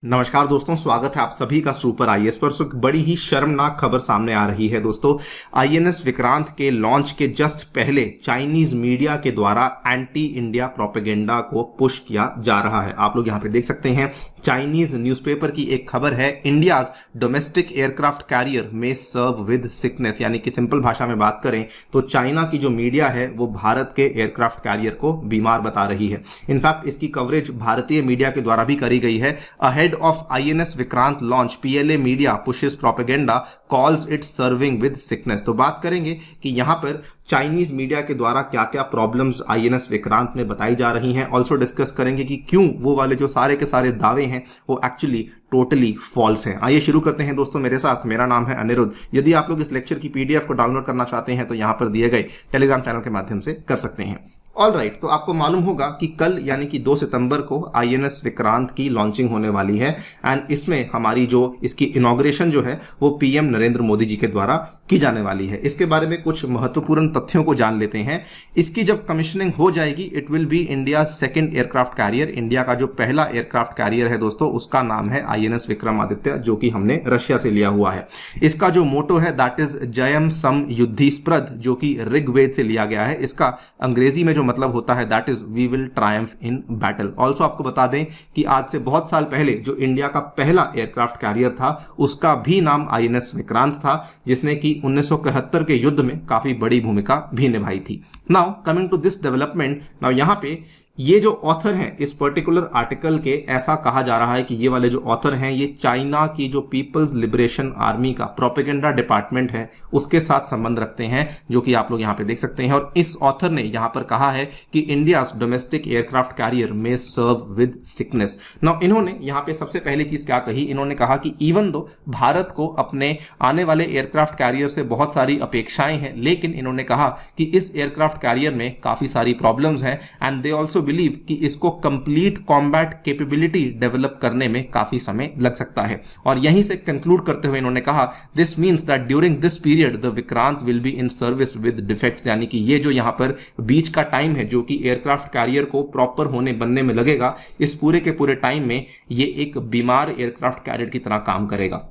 नमस्कार दोस्तों, स्वागत है आप सभी का सुपर आईएएस पर। एक बड़ी ही शर्मनाक खबर सामने आ रही है दोस्तों। आईएनएस विक्रांत के लॉन्च के जस्ट पहले चाइनीज मीडिया के द्वारा एंटी इंडिया प्रोपेगेंडा को पुश किया जा रहा है। आप लोग यहां पे देख सकते हैं, चाइनीज न्यूज़पेपर की एक खबर है, इंडियाज डोमेस्टिक एयरक्राफ्ट कैरियर में सर्व विद सिकनेस। यानी कि सिंपल भाषा में बात करें तो चाइना की जो मीडिया है वो भारत के एयरक्राफ्ट कैरियर को बीमार बता रही है। इनफैक्ट इसकी कवरेज भारतीय मीडिया के द्वारा भी करी गई है। Ahead of INS Vikrant launch, PLA media pushes propaganda, calls it serving with sickness। तो बात करेंगे कि यहां पर चाइनीज मीडिया के द्वारा क्या क्या प्रॉब्लम्स INS विक्रांत में बताई जा रही हैं। ऑल्सो डिस्कस करेंगे कि क्यों वो वाले जो सारे के सारे दावे हैं वो एक्चुअली टोटली फॉल्स हैं। आइए शुरू करते हैं दोस्तों मेरे साथ। मेरा नाम है अनिरुद्ध। यदि आप लोग इस लेक्चर की PDF को डाउनलोड करना चाहते हैं तो यहां पर दिए गए टेलीग्राम चैनल के माध्यम से कर सकते हैं। ऑल राइट, तो आपको मालूम होगा कि कल यानी कि 2 सितंबर को INS विक्रांत की लॉन्चिंग होने वाली है एंड इसमें हमारी जो इसकी इनॉग्रेशन जो है वो PM नरेंद्र मोदी जी के द्वारा की जाने वाली है। इसके बारे में कुछ महत्वपूर्ण तथ्यों को जान लेते हैं। इसकी जब कमीशनिंग हो जाएगी, it will be India second aircraft carrier. India का जो पहला एयरक्राफ्ट कैरियर है दोस्तों, उसका नाम है INS विक्रमादित्य, जो कि हमने रशिया से लिया हुआ है। इसका जो मोटो है दैट इज जयम सम युद्धि स्प्रद, जो कि ऋग्वेद से लिया गया है। इसका अंग्रेजी में जो मतलब होता है that is we will triumph in battle. Also आपको बता दें कि आज से बहुत साल पहले जो इंडिया का पहला एयरक्राफ्ट कैरियर था उसका भी नाम INS विक्रांत था, जिसने कि 1971 के युद्ध में काफी बड़ी भूमिका भी निभाई थी। Now coming to this development, now यहां पे ये जो ऑथर हैं इस पर्टिकुलर आर्टिकल के, ऐसा कहा जा रहा है कि ये वाले जो ऑथर हैं ये चाइना की जो पीपल्स लिबरेशन आर्मी का प्रोपेगेंडा डिपार्टमेंट है उसके साथ संबंध रखते हैं, जो कि आप लोग यहां पे देख सकते हैं। और इस ऑथर ने यहां पर कहा है कि इंडियाज डोमेस्टिक एयरक्राफ्ट कैरियर में सर्व विद सिकनेस। नाउ इन्होंने यहां पे सबसे पहली चीज क्या कही, इन्होंने कहा कि इवन दो भारत को अपने आने वाले एयरक्राफ्ट कैरियर से बहुत सारी अपेक्षाएं हैं, लेकिन इन्होंने कहा कि इस एयरक्राफ्ट कैरियर में काफी सारी प्रॉब्लम्स हैं एंड दे ऑल्सो बिलीव कि इसको कंप्लीट कॉम्बैट कैपेबिलिटी डेवलप करने में काफी समय लग सकता है। और यहीं से कंक्लूड करते हुए इन्होंने कहा this means that during this period the Vikrant will be in service with defects. यानी कि ये जो यहां पर बीच का टाइम है जो कि एयरक्राफ्ट कैरियर को प्रॉपर होने बनने में लगेगा, इस पूरे के पूरे टाइम में ये एक बीमार एयरक्राफ्ट कैरियर की तरह काम करेगा।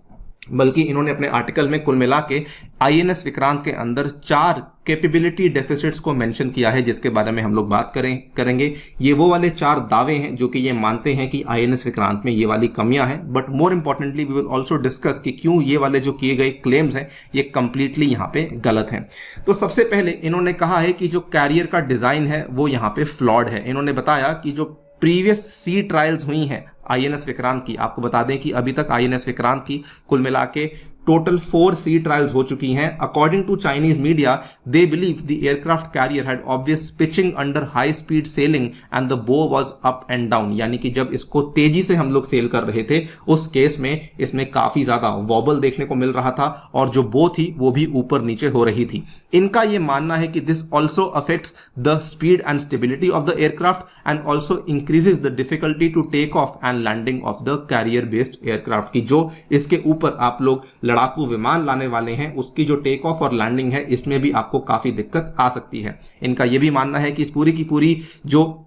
बल्कि इन्होंने अपने आर्टिकल में कुल मिला के INS विक्रांत के अंदर 4 कैपेबिलिटी डेफिसिट्स को मेंशन किया है, जिसके बारे में हम लोग बात करेंगे। ये वो वाले 4 दावे हैं जो कि ये मानते हैं कि INS विक्रांत में ये वाली कमियां हैं, but more importantly we will also discuss कि क्यों ये वाले जो किए गए क्लेम्स हैं ये कंप्लीटली यहाँ पे गलत हैं। तो सबसे पहले इन्होंने कहा है कि जो कैरियर का डिजाइन है वो यहाँ पे फ्लॉड है। इन्होंने बताया कि जो प्रीवियस सी ट्रायल्स हुई हैं INS विक्रांत की, आपको बता दें कि अभी तक INS विक्रांत की कुल मिला के टोटल 4 सी ट्रायल्स हो चुकी हैं। According to Chinese media they believe the aircraft carrier had obvious pitching under high speed sailing and the bow was up and down. यानी कि जब इसको तेजी से हम लोग सेल कर रहे थे उस केस में इसमें काफी ज्यादा वॉबल देखने को मिल रहा था और जो बो थी वो भी ऊपर नीचे हो रही थी। इनका यह मानना है कि this also affects the speed and stability of the aircraft and also increases the difficulty to take off and landing of the carrier based aircraft की जो इसके ऊपर आप लोग लड़ाकू विमान लाने वाले हैं उसकी जो टेक ऑफ और लैंडिंग है इसमें भी आपको काफी दिक्कत आ सकती है। इनका यह भी मानना है कि इस पूरी की पूरी जो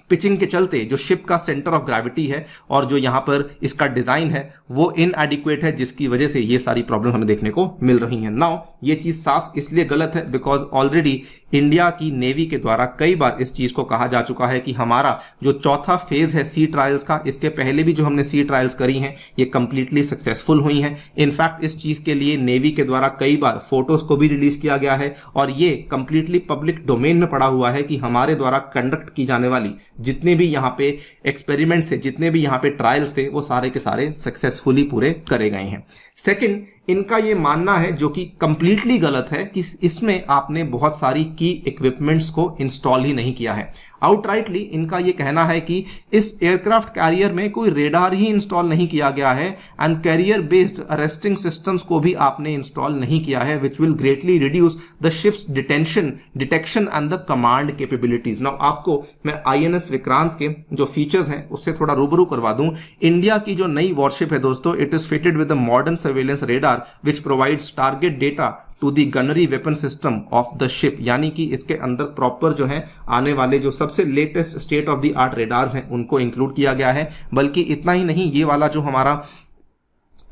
पिचिंग के चलते जो शिप का सेंटर ऑफ ग्रेविटी है और जो यहां पर इसका डिजाइन है वो इनएडिक्वेट है, जिसकी वजह से ये सारी प्रॉब्लम हमें देखने को मिल रही हैं। नाउ ये चीज साफ इसलिए गलत है बिकॉज ऑलरेडी इंडिया की नेवी के द्वारा कई बार इस चीज को कहा जा चुका है कि हमारा जो चौथा फेज है सी ट्रायल्स का, इसके पहले भी जो हमने सी ट्रायल्स करी हैं ये कंप्लीटली सक्सेसफुल हुई हैं। इनफैक्ट इस चीज के लिए नेवी के द्वारा कई बार फोटोज को भी रिलीज किया गया है और ये कंप्लीटली पब्लिक डोमेन में पड़ा हुआ है कि हमारे द्वारा कंडक्ट की जाने वाली जितने भी यहाँ पे एक्सपेरिमेंट्स थे, जितने भी यहाँ पे ट्रायल्स थे, वो सारे के सारे सक्सेसफुली पूरे करे गए हैं। सेकंड, इनका ये मानना है जो कि कंप्लीटली गलत है कि इसमें आपने बहुत सारी की इक्विपमेंट्स को इंस्टॉल ही नहीं किया है। आउटराइटली इनका ये कहना है कि इस एयरक्राफ्ट कैरियर में कोई रेडार ही इंस्टॉल नहीं किया गया है and career based arresting systems को भी आपने इंस्टॉल नहीं किया है, which will greatly reduce the ships detection and the command capabilities. Now आपको मैं INS विक्रांत के जो फीचर्स हैं उससे थोड़ा रूबरू करवा दूं। इंडिया की जो नई वॉरशिप है दोस्तों, it is fitted with the modern surveillance radar radar which provides target data to the gunnery weapon system of the ship, यानी कि इसके अंदर प्रॉपर जो है आने वाले जो सबसे latest state of the art radars हैं उनको इंक्लूड किया गया है। बल्कि इतना ही नहीं, ये वाला जो हमारा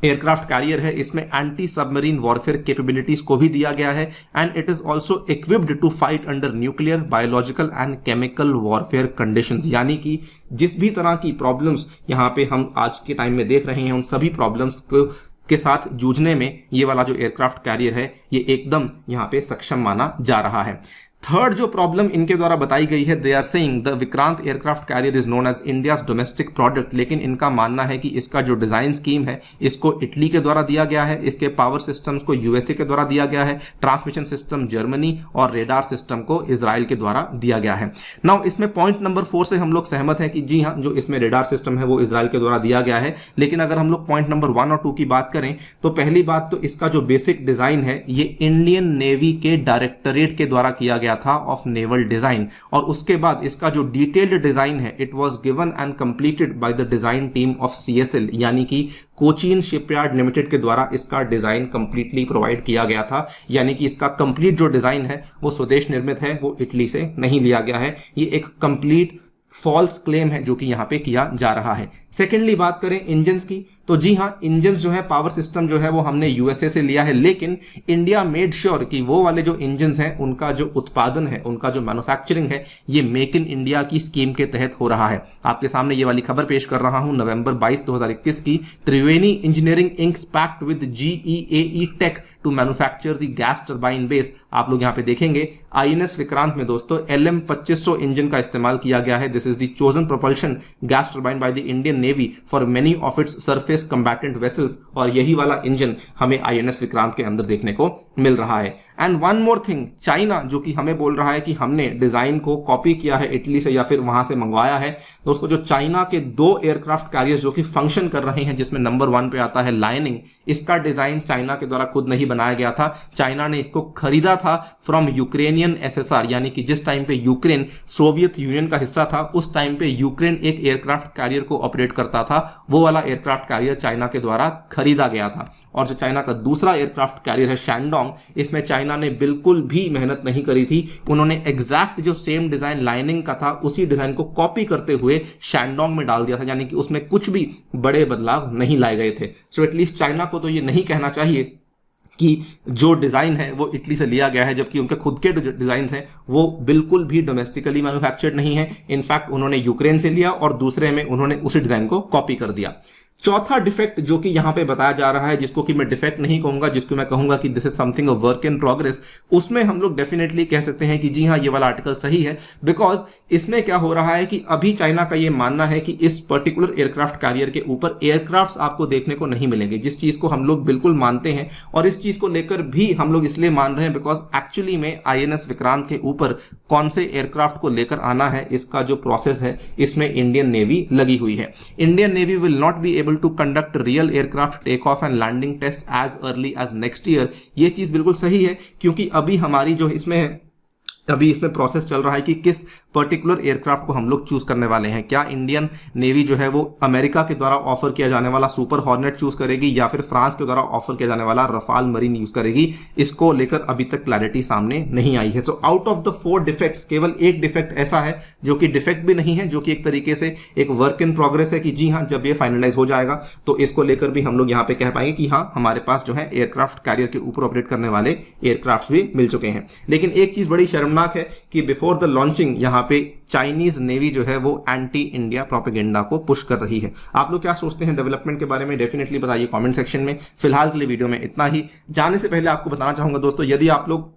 एयरक्राफ्ट कैरियर है इसमें एंटी सबमरीन वॉरफेयर कैपेबिलिटीज को भी दिया गया है and it is also equipped to fight under nuclear, biological and chemical warfare conditions, यानी कि जिस भी तरह की प्रॉब्लम्स यहां पे हम आज के टाइम में देख रहे हैं उन सभी प्रॉब्लम्स को के साथ जूझने में ये वाला जो एयरक्राफ्ट कैरियर है ये एकदम यहां पे सक्षम माना जा रहा है। थर्ड जो प्रॉब्लम इनके द्वारा बताई गई है, they are saying the Vikrant aircraft carrier is known as India's domestic product, लेकिन इनका मानना है कि इसका जो डिजाइन स्कीम है इसको इटली के द्वारा दिया गया है, इसके पावर सिस्टम्स को यूएसए के द्वारा दिया गया है, ट्रांसमिशन सिस्टम जर्मनी और रेडार सिस्टम को इजराइल के द्वारा दिया गया है। नाउ इसमें पॉइंट नंबर 4 से हम लोग सहमत हैं कि जी हाँ, जो इसमें रेडार सिस्टम है वो इजराइल के द्वारा दिया गया है, लेकिन अगर हम लोग पॉइंट नंबर 1 और 2 की बात करें तो पहली बात तो इसका जो बेसिक डिजाइन है ये इंडियन नेवी के डायरेक्टरेट के द्वारा किया गया था ऑफ नेवल डिजाइन, और उसके बाद इसका जो डिटेल्ड डिजाइन है it was given and completed by the design team of CSL, यानी कि कोचीन शिपयार्ड लिमिटेड के द्वारा इसका डिजाइन कंप्लीटली प्रोवाइड किया गया था। यानी कि इसका कंप्लीट जो डिजाइन है वो स्वदेश निर्मित है, वो इटली से नहीं लिया गया है। ये एक कंप्लीट फॉल्स क्लेम है जो कि यहां पे किया जा रहा है। सेकेंडली बात करें इंजन्स की, तो जी हां, इंजन्स जो है पावर सिस्टम जो है वो हमने यूएसए से लिया है, लेकिन इंडिया मेड श्योर कि वो वाले जो इंजन्स हैं उनका जो उत्पादन है, उनका जो मैन्युफैक्चरिंग है ये मेक इन इंडिया की स्कीम के तहत हो रहा है। आपके सामने ये वाली खबर पेश कर रहा हूं नवंबर 22, 2021 की। Triveni engineering inks pact with GEAE tech to manufacture the gas turbine base. आप लोग यहां पे देखेंगे आईएनएस विक्रांत में दोस्तों LM-2500 इंजन का इस्तेमाल किया गया है। This is the chosen propulsion gas turbine by the Indian navy for many of its surface combatant vessels, और यही वाला इंजन हमें आईएनएस विक्रांत के अंदर देखने को मिल रहा है। And one more thing, China जो कि हमें बोल रहा है कि हमने डिजाइन को कॉपी किया है इटली से या फिर वहां से मंगवाया है। दोस्तों जो चाइना के 2 एयरक्राफ्ट कैरियर्स जो कि फंक्शन कर रहे हैं, जिसमें नंबर 1 पे आता है लायनिंग, इसका डिजाइन चाइना के द्वारा खुद नहीं बनाया गया था। चाइना ने इसको खरीदा था फ्रॉम यूक्रेनियन एसएसआर, यानी कि जिस टाइम पे यूक्रेन सोवियत यूनियन का हिस्सा था उस टाइम पे यूक्रेन एक एयरक्राफ्ट कैरियर को ऑपरेट करता था, वो वाला एयरक्राफ्ट कैरियर चाइना के द्वारा खरीदा गया था। और जो चाइना का दूसरा एयरक्राफ्ट कैरियर है शैंडोंग, इसमें चाइना ने बिल्कुल भी मेहनत नहीं करी थी। उन्होंने एग्जैक्ट जो सेम डिजाइन लाइनिंग का था उसी डिजाइन को कॉपी करते हुए शैंडोंग में डाल दिया था, यानी कि उसमें कुछ भी बड़े बदलाव नहीं लाए गए थे। सो एटलीस्ट चाइना को तो ये नहीं कहना चाहिए कि जो डिजाइन है वो इटली से लिया गया है, जबकि उनके खुद के जो डिजाइन हैं वो बिल्कुल भी डोमेस्टिकली मैन्युफैक्चर्ड नहीं है। इनफैक्ट उन्होंने यूक्रेन से लिया और दूसरे में उन्होंने उसी डिजाइन को कॉपी कर दिया। चौथा डिफेक्ट जो कि यहां पे बताया जा रहा है, जिसको कि मैं डिफेक्ट नहीं कहूंगा, जिसको मैं कहूंगा कि this is something a work in progress, उसमें हम लोग डेफिनेटली कह सकते हैं कि जी हां, ये वाला आर्टिकल सही है। बिकॉज इसमें क्या हो रहा है कि अभी चाइना का ये मानना है कि इस पर्टिकुलर एयरक्राफ्ट कैरियर के ऊपर एयरक्राफ्ट आपको देखने को नहीं मिलेंगे, जिस चीज को हम लोग बिल्कुल मानते हैं। और इस चीज को लेकर भी हम लोग इसलिए मान रहे हैं बिकॉज एक्चुअली में आईएनएस विक्रांत के ऊपर कौन से एयरक्राफ्ट को लेकर आना है, इसका जो प्रोसेस है इसमें इंडियन नेवी लगी हुई है। Indian navy will not be able to conduct real aircraft take off and landing test as early as next year. ये चीज बिल्कुल सही है, क्योंकि अभी हमारी जो इसमें प्रोसेस चल रहा है कि किस पर्टिकुलर एयरक्राफ्ट को हम लोग चूज करने वाले हैं। क्या इंडियन नेवी जो है वो अमेरिका के द्वारा ऑफर किया जाने वाला सुपर हॉर्नेट चूज करेगी या फिर फ्रांस के द्वारा ऑफर किया जाने वाला रफाल मरीन यूज करेगी, इसको लेकर अभी तक क्लैरिटी सामने नहीं आई है। So out of the 4 defects केवल एक डिफेक्ट ऐसा है जो कि डिफेक्ट भी नहीं है, जो कि एक तरीके से एक वर्क इन प्रोग्रेस है कि जी हाँ, जब ये फाइनलाइज हो जाएगा तो इसको लेकर भी हम लोग यहाँ पे कह पाएंगे कि हाँ, हमारे पास जो है एयरक्राफ्ट कैरियर के ऊपर ऑपरेट करने वाले एयरक्राफ्ट भी मिल चुके हैं। लेकिन एक चीज बड़ी शर्मनाक है कि बिफोर द लॉन्चिंग यहाँ पे चाइनीज नेवी जो है वो एंटी इंडिया प्रोपेगेंडा को पुश कर रही है। आप लोग क्या सोचते हैं डेवलपमेंट के बारे में, डेफिनेटली बताइए कमेंट सेक्शन में। फिलहाल के लिए वीडियो में इतना ही। जाने से पहले आपको बताना चाहूंगा दोस्तों, यदि आप लोग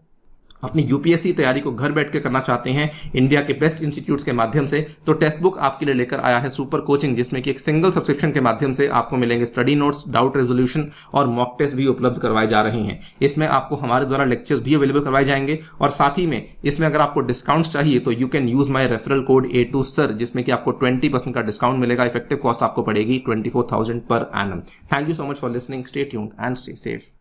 अपनी यूपीएससी तैयारी को घर बैठ के करना चाहते हैं इंडिया के बेस्ट इंस्टीट्यूट्स के माध्यम से, तो टेक्स्ट बुक आपके लिए लेकर आया है सुपर कोचिंग, जिसमें कि एक सिंगल सब्सक्रिप्शन के माध्यम से आपको मिलेंगे स्टडी नोट्स, डाउट रेजोल्यूशन और मॉक टेस्ट भी उपलब्ध करवाए जा रहे हैं। इसमें आपको हमारे द्वारा लेक्चर्स भी अवेलेबल करवाए जाएंगे, और साथ ही में इसमें अगर आपको डिस्काउंट्स चाहिए तो you can use my referral code A2SIR, जिसमें कि आपको 20% का डिस्काउंट मिलेगा। इफेक्टिव कॉस्ट आपको पड़ेगी 24,000 per annum. Thank you so much for listening. Stay tuned and stay safe.